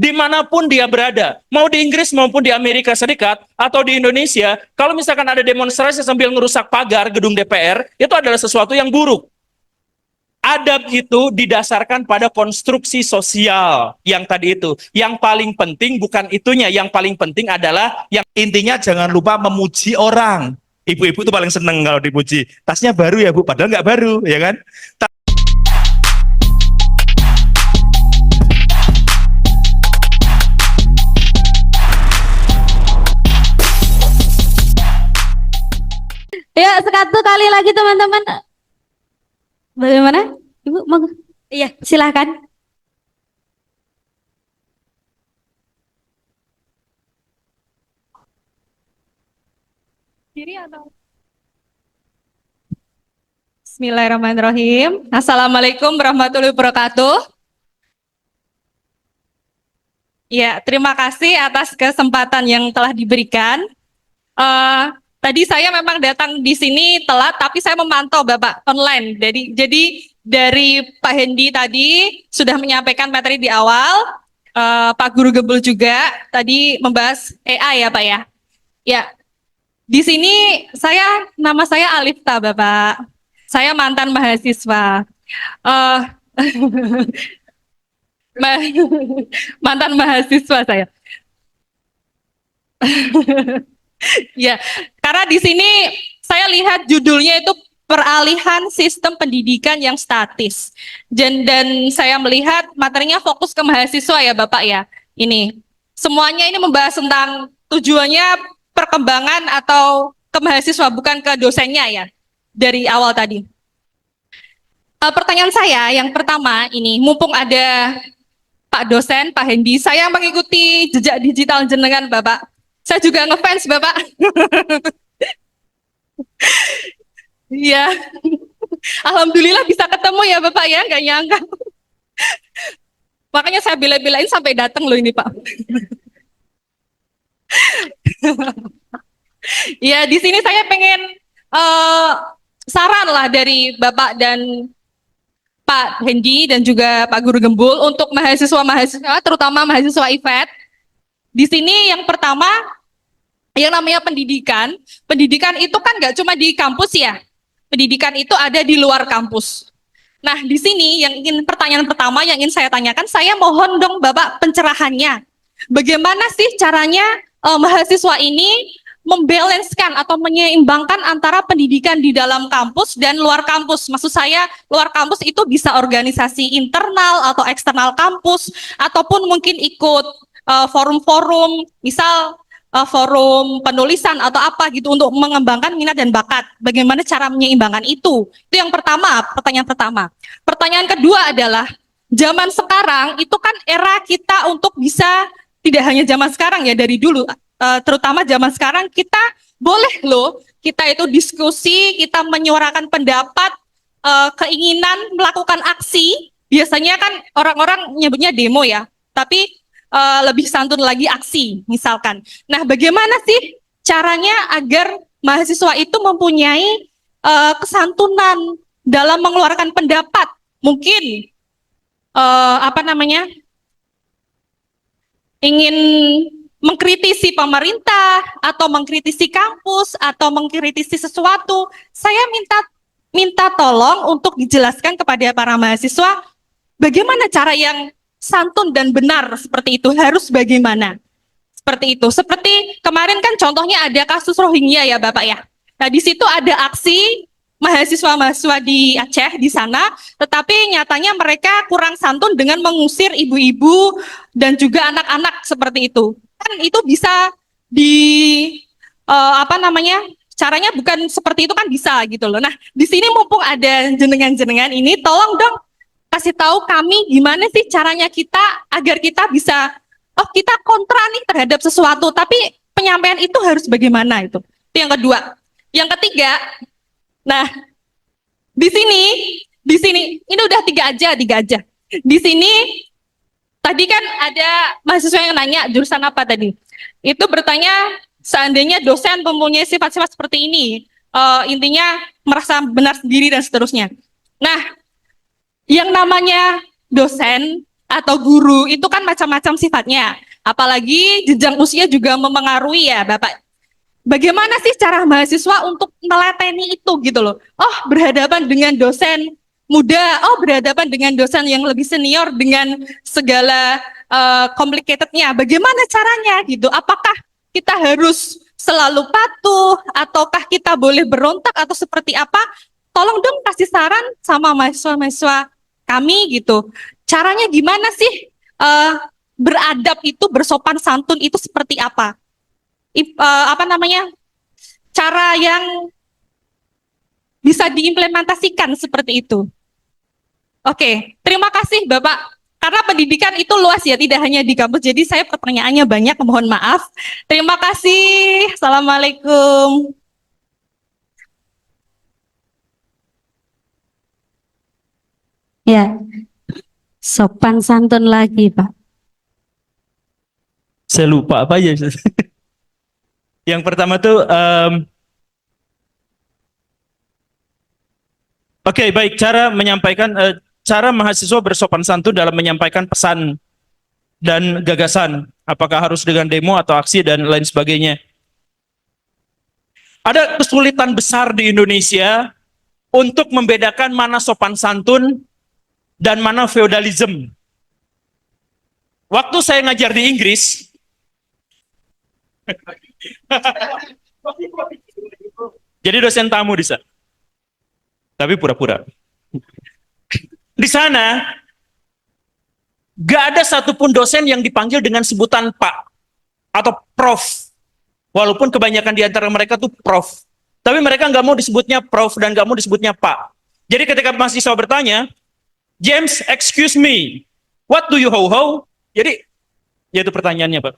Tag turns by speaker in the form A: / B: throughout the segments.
A: Dimanapun dia berada, mau di Inggris maupun di Amerika Serikat atau di Indonesia, kalau misalkan ada demonstrasi sambil ngerusak pagar gedung DPR, itu adalah sesuatu yang buruk. Adab itu didasarkan pada konstruksi sosial yang tadi itu. Yang paling penting bukan itunya, yang paling penting adalah yang intinya jangan lupa memuji orang. Ibu-ibu itu paling seneng kalau dipuji. Tasnya baru ya Bu, padahal nggak baru, ya kan?
B: Ya, satu kali lagi teman-teman. Bagaimana? Ibu mau? Iya, silakan.
C: Kiri atau Bismillahirrahmanirrahim. Assalamualaikum warahmatullahi wabarakatuh. Ya, terima kasih atas kesempatan yang telah diberikan. Eh, Tadi saya memang datang di sini telat, tapi saya memantau Bapak online. Jadi dari Pak Hendi tadi sudah menyampaikan materi di awal. Pak Guru Gembul juga tadi membahas AI ya Pak ya. Ya, di sini nama saya Alifta Bapak. Saya mantan mahasiswa. Eh, ma- Mantan mahasiswa saya. Ya, karena di sini saya lihat judulnya itu peralihan sistem pendidikan yang statis. Dan saya melihat materinya fokus ke mahasiswa ya Bapak ya. Ini semuanya ini membahas tentang tujuannya perkembangan atau ke mahasiswa bukan ke dosennya ya dari awal tadi. Pertanyaan saya yang pertama ini, mumpung ada Pak dosen, Pak Hendi, saya mengikuti jejak digital jenengan Bapak. Saya juga ngefans Bapak. Iya. Alhamdulillah bisa ketemu ya Bapak ya, nggak nyangka. Makanya saya bela-belain sampai datang loh ini Pak. Ya di sini saya pengen saran lah dari Bapak dan Pak Hendi dan juga Pak Guru Gembul untuk mahasiswa-mahasiswa, terutama mahasiswa IFET. Di sini yang pertama, yang namanya pendidikan. Pendidikan itu kan nggak cuma di kampus ya. Pendidikan itu ada di luar kampus. Nah, di sini pertanyaan pertama yang ingin saya tanyakan, saya mohon dong Bapak pencerahannya. Bagaimana sih caranya mahasiswa ini membalanskan atau menyeimbangkan antara pendidikan di dalam kampus dan luar kampus? Maksud saya, luar kampus itu bisa organisasi internal atau eksternal kampus, ataupun mungkin ikut forum-forum, misal forum penulisan atau apa gitu untuk mengembangkan minat dan bakat. Bagaimana cara menyeimbangkan itu? Itu yang pertama, pertanyaan pertama. Pertanyaan kedua adalah, zaman sekarang itu kan era kita untuk bisa, tidak hanya zaman sekarang ya, dari dulu, terutama zaman sekarang kita boleh loh, kita itu diskusi, kita menyuarakan pendapat, keinginan melakukan aksi. Biasanya kan orang-orang nyebutnya demo ya, tapi lebih santun lagi aksi misalkan. Nah, bagaimana sih caranya agar mahasiswa itu mempunyai kesantunan dalam mengeluarkan pendapat? Mungkin ingin mengkritisi pemerintah atau mengkritisi kampus atau mengkritisi sesuatu. Saya minta tolong untuk dijelaskan kepada para mahasiswa bagaimana cara yang santun dan benar seperti itu, harus bagaimana? Seperti itu. Seperti kemarin kan contohnya ada kasus Rohingya ya Bapak ya. Nah, di situ ada aksi mahasiswa-mahasiswa di Aceh di sana, tetapi nyatanya mereka kurang santun dengan mengusir ibu-ibu dan juga anak-anak seperti itu. Kan itu bisa di caranya bukan seperti itu kan bisa gitu loh. Nah, di sini mumpung ada jenengan-jenengan ini, tolong dong kasih tahu kami gimana sih caranya kita agar kita bisa, oh kita kontra nih terhadap sesuatu, tapi penyampaian itu harus bagaimana itu. Itu yang kedua. Yang ketiga, nah di sini ini udah tiga aja. Di sini tadi kan ada mahasiswa yang nanya jurusan apa tadi. Itu bertanya seandainya dosen mempunyai sifat-sifat seperti ini, intinya merasa benar sendiri dan seterusnya. Nah, yang namanya dosen atau guru itu kan macam-macam sifatnya. Apalagi jenjang usia juga memengaruhi ya, Bapak. Bagaimana sih cara mahasiswa untuk melateni itu gitu loh? Oh, berhadapan dengan dosen muda, oh berhadapan dengan dosen yang lebih senior dengan segala complicatednya. Bagaimana caranya gitu? Apakah kita harus selalu patuh ataukah kita boleh berontak atau seperti apa? Tolong dong kasih saran sama mahasiswa-mahasiswa kami gitu. Caranya gimana sih beradab itu, bersopan santun itu seperti apa? Apa namanya, cara yang bisa diimplementasikan seperti itu. Oke, terima kasih Bapak. Karena pendidikan itu luas ya, tidak hanya di kampus. Jadi saya pertanyaannya banyak, mohon maaf. Terima kasih. Assalamualaikum.
B: Ya, sopan santun lagi, Pak.
A: Saya lupa apa aja. Yang pertama tuh, oke, baik, cara menyampaikan, cara mahasiswa bersopan santun dalam menyampaikan pesan dan gagasan. Apakah harus dengan demo atau aksi dan lain sebagainya. Ada kesulitan besar di Indonesia untuk membedakan mana sopan santun dan mana feodalisme. Waktu saya ngajar di Inggris, jadi dosen tamu di sana. Tapi pura-pura. Di sana, gak ada satupun dosen yang dipanggil dengan sebutan Pak atau Prof. Walaupun kebanyakan di antara mereka tuh Prof. Tapi mereka nggak mau disebutnya Prof dan nggak mau disebutnya Pak. Jadi ketika mahasiswa bertanya, James, excuse me, what do you ho-ho? Jadi, ya itu pertanyaannya, Pak.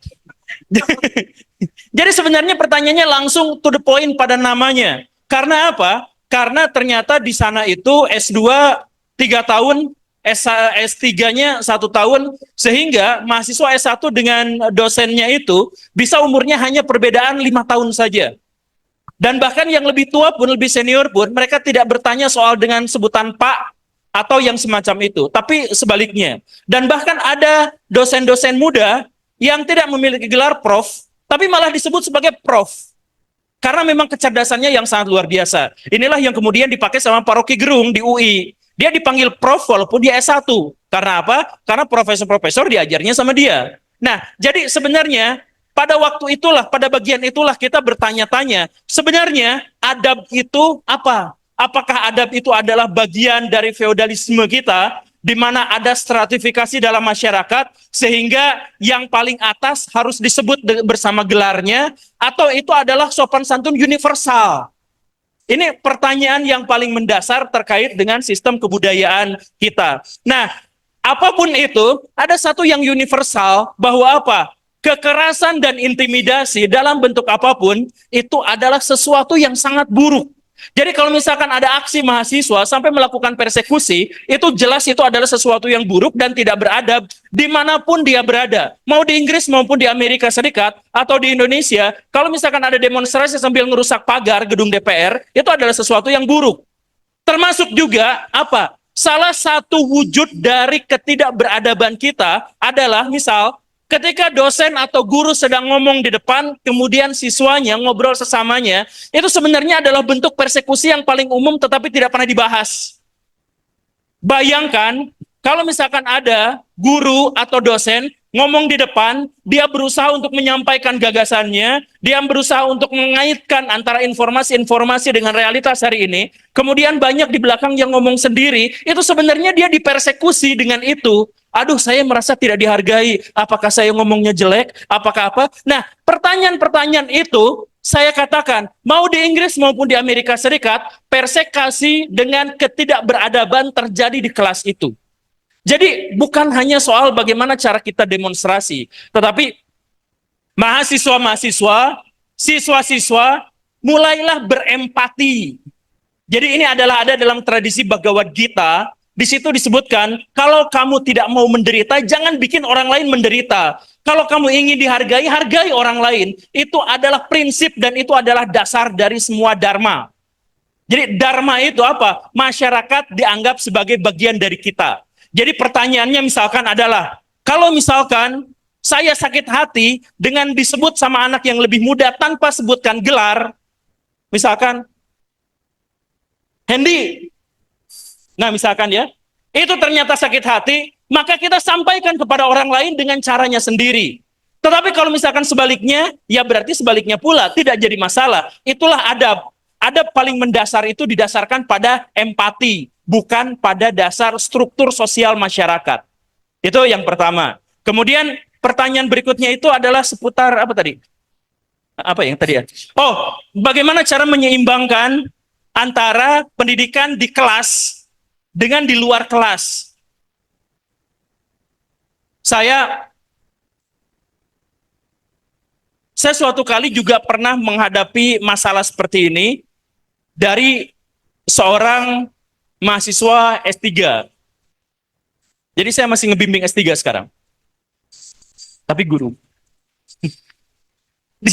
A: Jadi sebenarnya pertanyaannya langsung to the point pada namanya. Karena apa? Karena ternyata di sana itu S2 3 tahun, S3-nya 1 tahun, sehingga mahasiswa S1 dengan dosennya itu bisa umurnya hanya perbedaan 5 tahun saja. Dan bahkan yang lebih tua pun, lebih senior pun, mereka tidak bertanya soal dengan sebutan Pak atau yang semacam itu, tapi sebaliknya. Dan bahkan ada dosen-dosen muda yang tidak memiliki gelar Prof, tapi malah disebut sebagai Prof. Karena memang kecerdasannya yang sangat luar biasa. Inilah yang kemudian dipakai sama Pak Rocky Gerung di UI. Dia dipanggil Prof walaupun dia S1. Karena apa? Karena profesor-profesor diajarnya sama dia. Nah, jadi sebenarnya pada waktu itulah, pada bagian itulah kita bertanya-tanya, sebenarnya adab itu apa? Apakah adab itu adalah bagian dari feodalisme kita, di mana ada stratifikasi dalam masyarakat, sehingga yang paling atas harus disebut bersama gelarnya, atau itu adalah sopan santun universal? Ini pertanyaan yang paling mendasar terkait dengan sistem kebudayaan kita. Nah, apapun itu, ada satu yang universal, bahwa apa? Kekerasan dan intimidasi dalam bentuk apapun, itu adalah sesuatu yang sangat buruk. Jadi kalau misalkan ada aksi mahasiswa sampai melakukan persekusi, itu jelas itu adalah sesuatu yang buruk dan tidak beradab dimanapun dia berada. Mau di Inggris maupun di Amerika Serikat atau di Indonesia, kalau misalkan ada demonstrasi sambil ngerusak pagar gedung DPR, itu adalah sesuatu yang buruk. Termasuk juga apa? Salah satu wujud dari ketidakberadaban kita adalah misal ketika dosen atau guru sedang ngomong di depan, kemudian siswanya ngobrol sesamanya, itu sebenarnya adalah bentuk persekusi yang paling umum tetapi tidak pernah dibahas. Bayangkan, kalau misalkan ada guru atau dosen ngomong di depan, dia berusaha untuk menyampaikan gagasannya, dia berusaha untuk mengaitkan antara informasi-informasi dengan realitas hari ini, kemudian banyak di belakang yang ngomong sendiri, itu sebenarnya dia dipersekusi dengan itu. Aduh, saya merasa tidak dihargai. Apakah saya ngomongnya jelek? Apakah apa? Nah, pertanyaan-pertanyaan itu, saya katakan, mau di Inggris maupun di Amerika Serikat, persekasi dengan ketidakberadaban terjadi di kelas itu. Jadi, bukan hanya soal bagaimana cara kita demonstrasi, tetapi mahasiswa-mahasiswa, siswa-siswa, mulailah berempati. Jadi ini adalah ada dalam tradisi Bhagavad Gita. Di situ disebutkan, kalau kamu tidak mau menderita, jangan bikin orang lain menderita. Kalau kamu ingin dihargai, hargai orang lain. Itu adalah prinsip dan itu adalah dasar dari semua dharma. Jadi dharma itu apa? Masyarakat dianggap sebagai bagian dari kita. Jadi pertanyaannya misalkan adalah, kalau misalkan saya sakit hati dengan disebut sama anak yang lebih muda tanpa sebutkan gelar, misalkan, Hendy, nah misalkan ya, itu ternyata sakit hati, maka kita sampaikan kepada orang lain dengan caranya sendiri. Tetapi kalau misalkan sebaliknya, ya berarti sebaliknya pula, tidak jadi masalah. Itulah adab. Adab paling mendasar itu didasarkan pada empati, bukan pada dasar struktur sosial masyarakat. Itu yang pertama. Kemudian pertanyaan berikutnya itu adalah seputar apa tadi? Apa yang tadi ya? Oh, bagaimana cara menyeimbangkan antara pendidikan di kelas dengan di luar kelas? Saya suatu kali juga pernah menghadapi masalah seperti ini dari seorang mahasiswa S3. Jadi saya masih ngebimbing S3 sekarang. Tapi guru. Di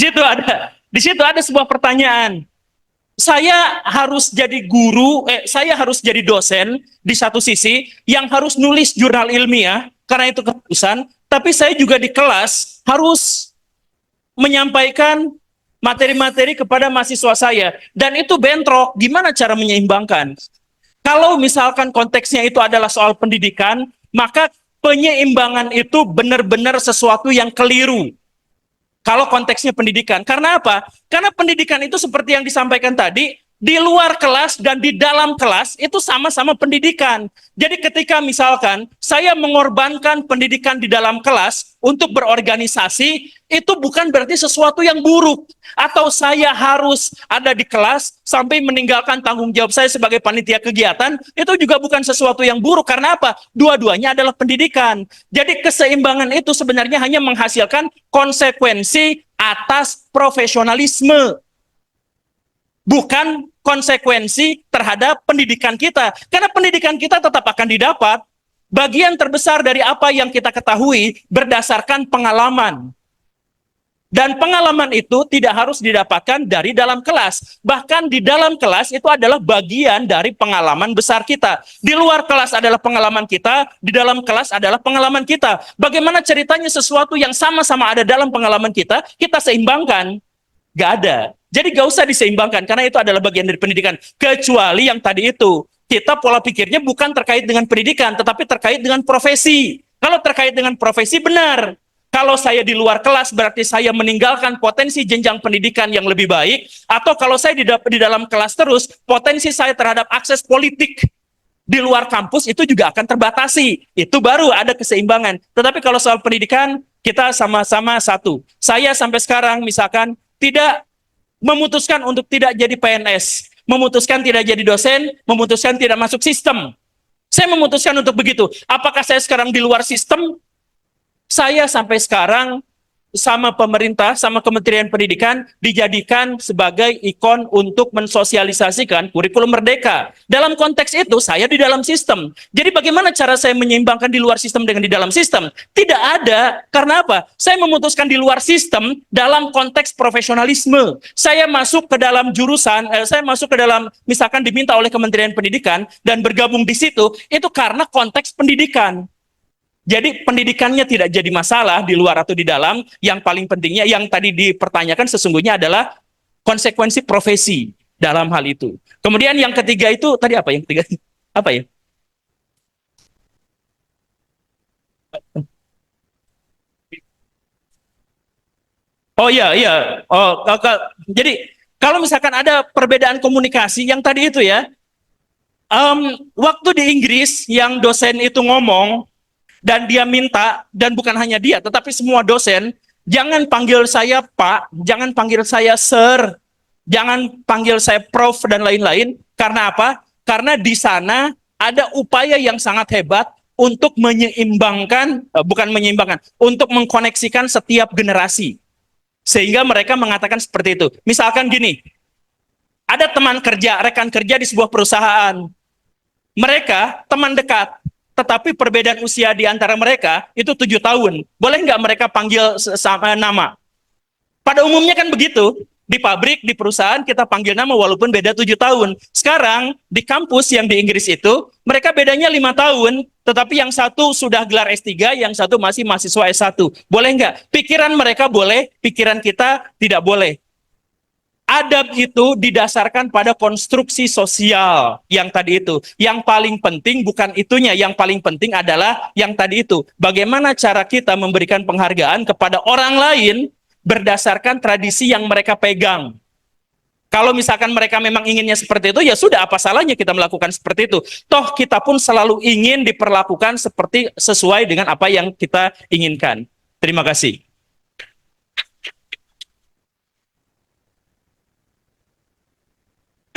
A: situ ada sebuah pertanyaan. Saya harus jadi guru, saya harus jadi dosen di satu sisi yang harus nulis jurnal ilmiah karena itu keputusan, tapi saya juga di kelas harus menyampaikan materi-materi kepada mahasiswa saya, dan itu bentrok. Gimana cara menyeimbangkan? Kalau misalkan konteksnya itu adalah soal pendidikan, maka penyeimbangan itu benar-benar sesuatu yang keliru. Kalau konteksnya pendidikan, karena apa? Karena pendidikan itu seperti yang disampaikan tadi, di luar kelas dan di dalam kelas itu sama-sama pendidikan. Jadi ketika misalkan saya mengorbankan pendidikan di dalam kelas untuk berorganisasi, itu bukan berarti sesuatu yang buruk. Atau saya harus ada di kelas sampai meninggalkan tanggung jawab saya sebagai panitia kegiatan, itu juga bukan sesuatu yang buruk. Karena apa? Dua-duanya adalah pendidikan. Jadi keseimbangan itu sebenarnya hanya menghasilkan konsekuensi atas profesionalisme, bukan konsekuensi terhadap pendidikan kita. Karena pendidikan kita tetap akan didapat bagian terbesar dari apa yang kita ketahui berdasarkan pengalaman. Dan pengalaman itu tidak harus didapatkan dari dalam kelas. Bahkan di dalam kelas itu adalah bagian dari pengalaman besar kita. Di luar kelas adalah pengalaman kita, di dalam kelas adalah pengalaman kita. Bagaimana ceritanya sesuatu yang sama-sama ada dalam pengalaman kita seimbangkan? Gak ada. Jadi gak usah diseimbangkan, karena itu adalah bagian dari pendidikan. Kecuali yang tadi itu, kita pola pikirnya bukan terkait dengan pendidikan, tetapi terkait dengan profesi. Kalau terkait dengan profesi, benar. Kalau saya di luar kelas, berarti saya meninggalkan potensi jenjang pendidikan yang lebih baik. Atau kalau saya di dalam kelas terus, potensi saya terhadap akses politik di luar kampus itu juga akan terbatasi. Itu baru ada keseimbangan. Tetapi kalau soal pendidikan, kita sama-sama satu. Saya sampai sekarang misalkan tidak memutuskan untuk tidak jadi PNS, memutuskan tidak jadi dosen, memutuskan tidak masuk sistem. Saya memutuskan untuk begitu. Apakah saya sekarang di luar sistem? Saya sampai sekarang sama pemerintah, sama Kementerian Pendidikan dijadikan sebagai ikon untuk mensosialisasikan kurikulum merdeka. Dalam konteks itu, saya di dalam sistem. Jadi bagaimana cara saya menyeimbangkan di luar sistem dengan di dalam sistem? Tidak ada. Karena apa? Saya memutuskan di luar sistem dalam konteks profesionalisme. Saya masuk ke dalam jurusan, saya masuk ke dalam, misalkan diminta oleh Kementerian Pendidikan, dan bergabung di situ, itu karena konteks pendidikan. Jadi pendidikannya tidak jadi masalah di luar atau di dalam. Yang paling pentingnya yang tadi dipertanyakan sesungguhnya adalah konsekuensi profesi dalam hal itu. Kemudian yang ketiga itu tadi apa? Yang ketiga apa ya? Oh iya, iya. Oh, jadi kalau misalkan ada perbedaan komunikasi yang tadi itu ya, waktu di Inggris yang dosen itu ngomong, dan dia minta, dan bukan hanya dia, tetapi semua dosen, jangan panggil saya Pak, jangan panggil saya Sir, jangan panggil saya Prof, dan lain-lain. Karena apa? Karena di sana ada upaya yang sangat hebat untuk menyeimbangkan, bukan menyeimbangkan, untuk mengkoneksikan setiap generasi. Sehingga mereka mengatakan seperti itu. Misalkan gini, ada teman kerja, rekan kerja di sebuah perusahaan. Mereka teman dekat, tetapi perbedaan usia di antara mereka itu 7 tahun. Boleh nggak mereka panggil sama nama? Pada umumnya kan begitu. Di pabrik, di perusahaan kita panggil nama walaupun beda 7 tahun. Sekarang di kampus yang di Inggris itu mereka bedanya 5 tahun, tetapi yang satu sudah gelar S3, yang satu masih mahasiswa S1. Boleh nggak? Pikiran mereka boleh, pikiran kita tidak boleh. Adab itu didasarkan pada konstruksi sosial yang tadi itu. Yang paling penting bukan itunya, yang paling penting adalah yang tadi itu. Bagaimana cara kita memberikan penghargaan kepada orang lain berdasarkan tradisi yang mereka pegang. Kalau misalkan mereka memang inginnya seperti itu, ya sudah, apa salahnya kita melakukan seperti itu. Toh kita pun selalu ingin diperlakukan seperti sesuai dengan apa yang kita inginkan. Terima kasih.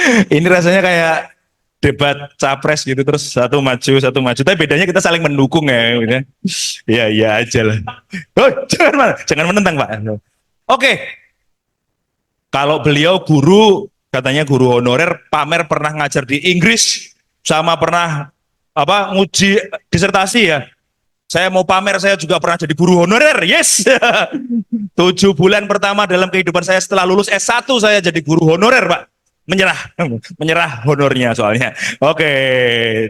D: Ini rasanya kayak debat capres gitu, terus satu maju. Tapi bedanya kita saling mendukung ya. Gitu. Ya iya aja lah. Oh, jangan menentang Pak. Oke. Kalau beliau guru, katanya guru honorer, pamer pernah ngajar di Inggris, sama pernah nguji disertasi ya. Saya mau pamer, saya juga pernah jadi guru honorer, yes. 7 bulan pertama dalam kehidupan saya setelah lulus S1 saya jadi guru honorer Pak. Menyerah honornya soalnya. Oke,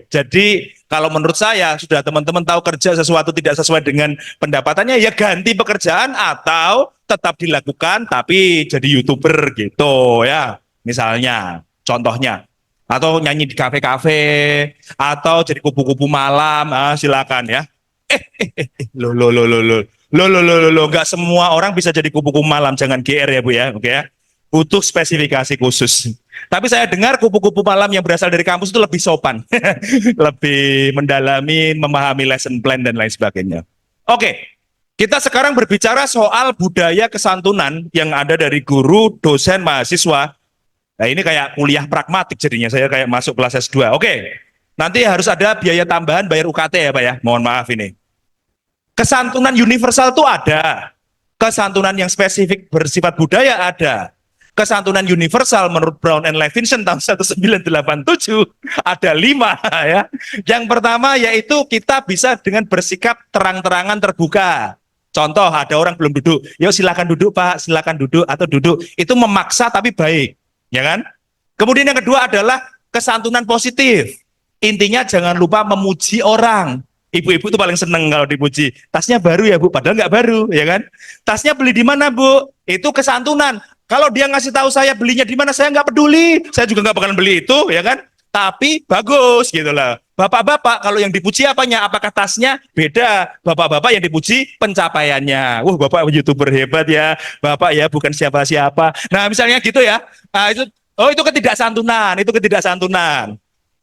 D: jadi kalau menurut saya sudah teman-teman tahu kerja sesuatu tidak sesuai dengan pendapatannya, ya ganti pekerjaan atau tetap dilakukan tapi jadi YouTuber gitu ya. Misalnya, contohnya, atau nyanyi di kafe-kafe, atau jadi kupu-kupu malam, silakan ya. Nggak semua orang bisa jadi kupu-kupu malam, jangan GR ya Bu ya, oke ya. Butuh spesifikasi khusus. Tapi saya dengar kupu-kupu malam yang berasal dari kampus itu lebih sopan, lebih mendalami, memahami lesson plan dan lain sebagainya. Oke, kita sekarang berbicara soal budaya kesantunan yang ada dari guru, dosen, mahasiswa. Nah ini kayak kuliah pragmatik jadinya, saya kayak masuk kelas S2. Oke, nanti harus ada biaya tambahan bayar UKT ya Pak ya, mohon maaf ini. Kesantunan universal itu ada, kesantunan yang spesifik bersifat budaya ada. Kesantunan universal menurut Brown and Levinson tahun 1987 ada 5 ya. Yang pertama yaitu kita bisa dengan bersikap terang-terangan terbuka. Contoh ada orang belum duduk, yuk silakan duduk Pak, silakan duduk atau duduk. Itu memaksa tapi baik, ya kan? Kemudian yang kedua adalah kesantunan positif. Intinya jangan lupa memuji orang. Ibu-ibu itu paling seneng kalau dipuji. Tasnya baru ya Bu, padahal nggak baru, ya kan? Tasnya beli di mana Bu? Itu kesantunan. Kalau dia ngasih tahu saya belinya di mana, saya nggak peduli. Saya juga nggak bakalan beli itu, ya kan? Tapi bagus gitu lah. Bapak-bapak kalau yang dipuji apanya? Apakah tasnya? Beda. Bapak-bapak yang dipuji pencapaiannya. Bapak YouTuber hebat ya. Bapak ya bukan siapa-siapa. Nah misalnya gitu ya. Nah, itu ketidaksantunan. Itu ketidaksantunan.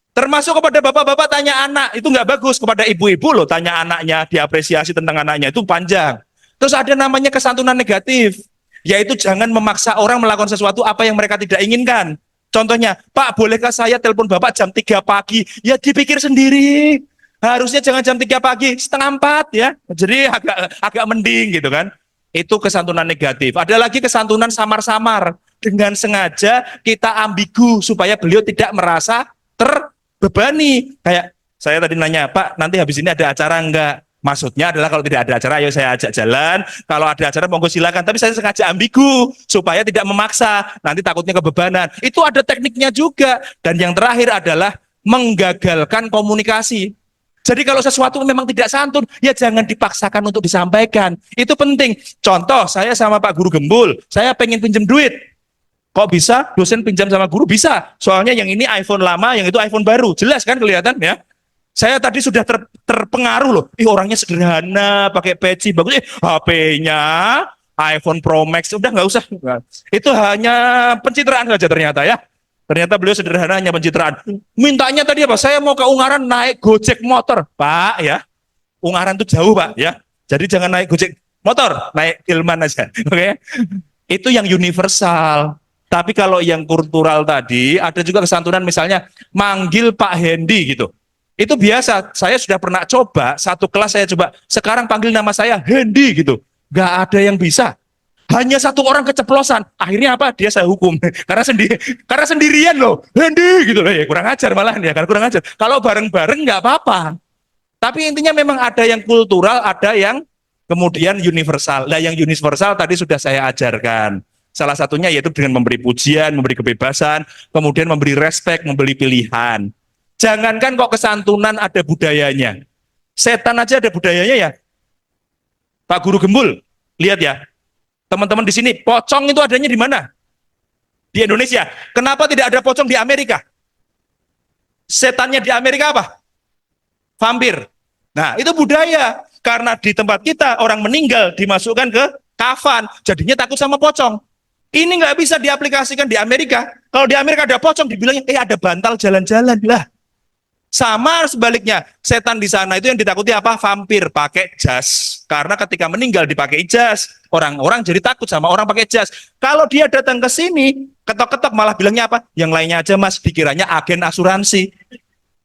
D: Termasuk kepada bapak-bapak tanya anak, itu nggak bagus. Kepada ibu-ibu loh tanya anaknya, diapresiasi tentang anaknya, itu panjang. Terus ada namanya kesantunan negatif, yaitu jangan memaksa orang melakukan sesuatu apa yang mereka tidak inginkan. Contohnya, Pak bolehkah saya telepon Bapak jam 3 pagi? Ya dipikir sendiri. Harusnya jangan jam 3 pagi, setengah 4 ya. Jadi agak mending gitu kan. Itu kesantunan negatif. Ada lagi kesantunan samar-samar. Dengan sengaja kita ambigu supaya beliau tidak merasa terbebani. Kayak saya tadi nanya, Pak nanti habis ini ada acara enggak? Maksudnya adalah kalau tidak ada acara, ayo saya ajak jalan. Kalau ada acara, monggo silakan. Tapi saya sengaja ambigu supaya tidak memaksa. Nanti takutnya kebebanan. Itu ada tekniknya juga. Dan yang terakhir adalah menggagalkan komunikasi. Jadi kalau sesuatu memang tidak santun, ya jangan dipaksakan untuk disampaikan. Itu penting. Contoh, saya sama Pak Guru Gembul, saya pengen pinjam duit. Kok bisa? Dosen pinjam sama guru? Bisa. Soalnya yang ini iPhone lama, yang itu iPhone baru. Jelas kan kelihatan ya? Saya tadi sudah terpengaruh loh. Orangnya sederhana, pakai peci bagus. HP-nya iPhone Pro Max, udah nggak usah. Itu hanya pencitraan saja ternyata ya. Ternyata beliau sederhana, hanya pencitraan. Mintanya tadi apa? Saya mau ke Ungaran naik Gojek motor, Pak ya. Ungaran itu jauh Pak ya. Jadi jangan naik Gojek motor, naik Hilman aja. Oke? Itu yang universal. Tapi kalau yang kultural tadi, ada juga kesantunan misalnya manggil Pak Hendy gitu. Itu biasa, saya sudah pernah coba, satu kelas saya coba, sekarang panggil nama saya Hendy gitu. Gak ada yang bisa. Hanya satu orang keceplosan. Akhirnya apa? Dia saya hukum. Karena sendirian loh. Hendy gitu loh. Ya, kurang ajar malahan ya, kan kurang ajar. Kalau bareng-bareng nggak apa-apa. Tapi intinya memang ada yang kultural, ada yang kemudian universal. Nah yang universal tadi sudah saya ajarkan. Salah satunya yaitu dengan memberi pujian, memberi kebebasan, kemudian memberi respek, memberi pilihan. Jangankan kok kesantunan ada budayanya. Setan aja ada budayanya ya. Pak Guru Gembul, lihat ya. Teman-teman di sini, pocong itu adanya di mana? Di Indonesia. Kenapa tidak ada pocong di Amerika? Setannya di Amerika apa? Vampir. Nah, itu budaya. Karena di tempat kita orang meninggal dimasukkan ke kafan, jadinya takut sama pocong. Ini nggak bisa diaplikasikan di Amerika. Kalau di Amerika ada pocong, dibilangnya, ada bantal jalan-jalan lah. Sama sebaliknya, setan di sana itu yang ditakuti apa? Vampir, pakai jas. Karena ketika meninggal dipakai jas, orang-orang jadi takut sama orang pakai jas. Kalau dia datang ke sini, ketok-ketok malah bilangnya apa? Yang lainnya aja mas, dikiranya agen asuransi.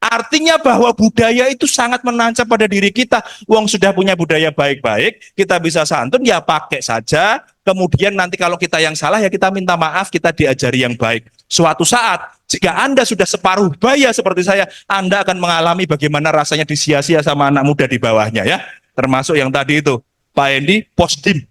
D: Artinya bahwa budaya itu sangat menancap pada diri kita. Wong sudah punya budaya baik-baik, kita bisa santun, ya pakai saja. Kemudian nanti kalau kita yang salah, ya kita minta maaf, kita diajari yang baik. Suatu saat, jika Anda sudah separuh baya seperti saya, Anda akan mengalami bagaimana rasanya disia-sia sama anak muda di bawahnya ya. Termasuk yang tadi itu, Pak Hendy, posdim.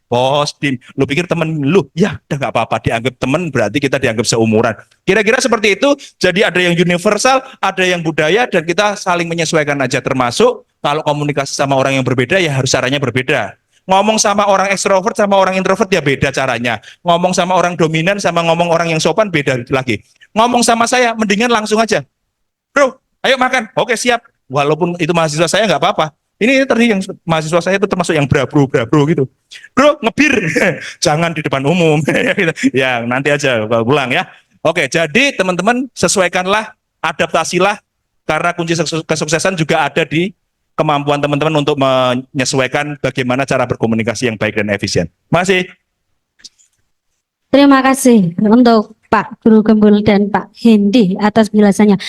D: Lu pikir temen lu, ya udah gak apa-apa, dianggap temen berarti kita dianggap seumuran. Kira-kira seperti itu, jadi ada yang universal, ada yang budaya, dan kita saling menyesuaikan aja. Termasuk kalau komunikasi sama orang yang berbeda, ya harus caranya berbeda. Ngomong sama orang ekstrovert sama orang introvert ya beda caranya. Ngomong sama orang dominan sama ngomong orang yang sopan beda lagi. Ngomong sama saya mendingan langsung aja. Bro, ayo makan. Oke siap. Walaupun itu mahasiswa saya nggak apa-apa. Ini tadi yang mahasiswa saya itu termasuk yang brabro gitu. Bro, ngebir. Jangan di depan umum. Ya nanti aja kalau pulang ya. Oke, jadi teman-teman sesuaikanlah, adaptasilah. Karena kunci kesuksesan juga ada di kemampuan teman-teman untuk menyesuaikan bagaimana cara berkomunikasi yang baik dan efisien. Masih.
B: Terima kasih untuk Pak Guru Gembul dan Pak Hendy atas penjelasannya.